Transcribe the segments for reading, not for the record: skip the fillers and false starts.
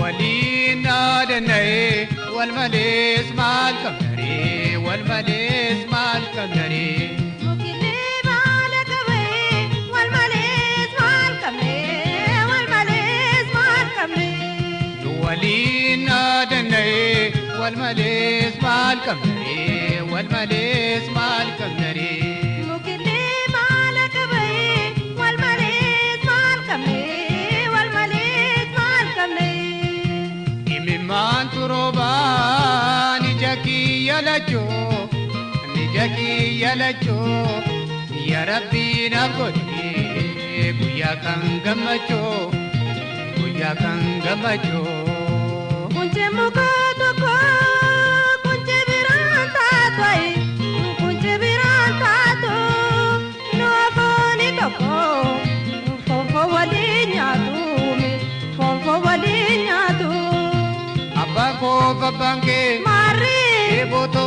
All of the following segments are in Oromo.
ولينا دني والمليس مال كمري والمليس مال كمري ولينا دني والمليس مال كمري والمليس مال كمري إممان تروبا نجاكي يلجو يا ربي نقولي قويا كان غمجو kunce muka toko kunce biranta to no foni toko fofo wadinya tu abba ko babange mari eboto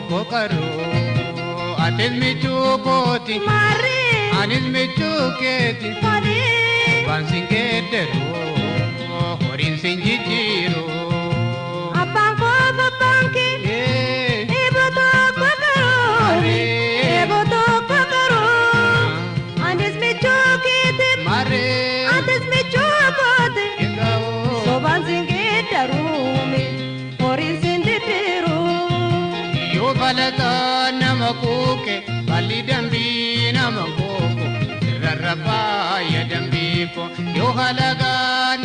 ko karu atil mi chukoti mari anil mi chuketi mari bansingedero horin sinjijiro abango babange eboto ko karu anis mi chuketi mare anis mi chukoti ingao so bansingedero horin sinjijiro yo balata namakuke bali dambi namakoko rarraba ya dambi ko yo halaga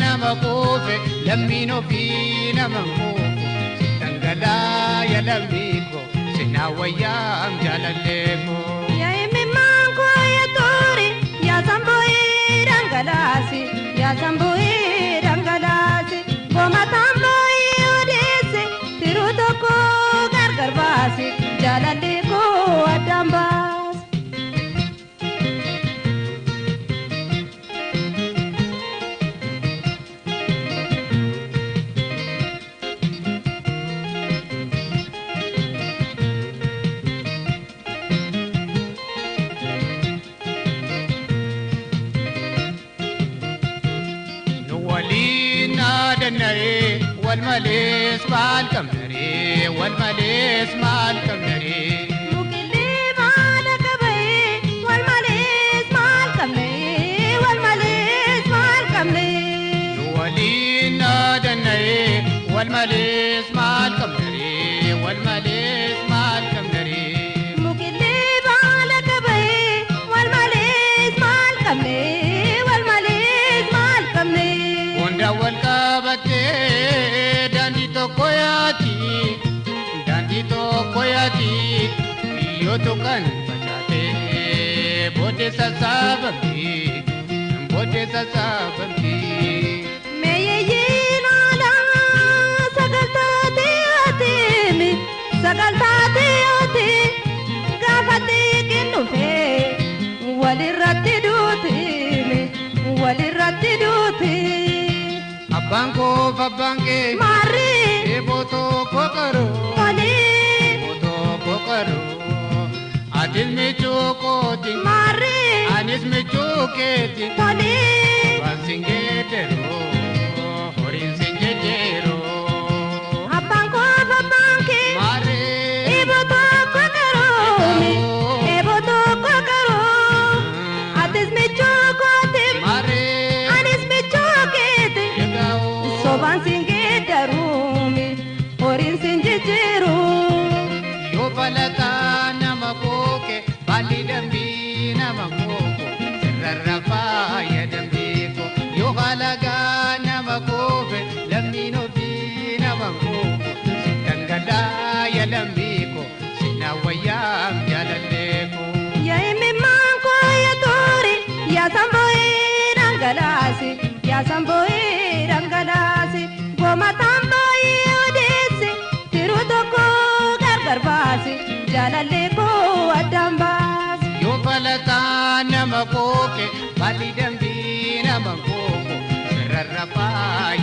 namakufe lamino fi namakoko sitangala ya dambi ko sinawaya am jalaleko ya imi mango ya tori ya samboy rangalasi goma tamboy odese tiruto ko gargarbasi jalale ko adambas ولينا دني والمليس مال كمري والمليس مال كمري mukilli malaka bay walmalis mal kamne ولينا دني والمليس مال كمري والمليس مال كمري mukilli malaka bay walmalis mal kamne وندا والكابتي داندي تو كوياتي يوتو كان بجاتي بودي ساسابمي meyeyin ala sagaltate ati gafate kinnufe walirratti duti Abanko babange mari eboto kokaro adil me chokoti mari anis me choketi poli basingedero horin singedero abango babange mare eboto kokaro atis me chokote mare anis me chokete yegao soban singedarumi horin sinjejeru yo balata namakoke bali dambi namakoko rarrafa ya dambi ko yo halaga namakofe lamino fi namakoko sitangada ya dambi ko sinawayam jalaleko ya imi mango ya tori ya samboy rangalasi goma tamboy odese tiruto ko gargarbasi jalale ko adambas yo balata namakoke bali dambi namakoko rarrafa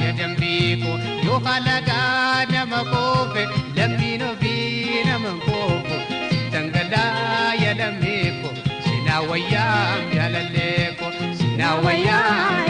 ya dambi ko yo halaga namakofe lamino fi namakoko sitangada ya dambi ko sinawayam jalaleko sinawayam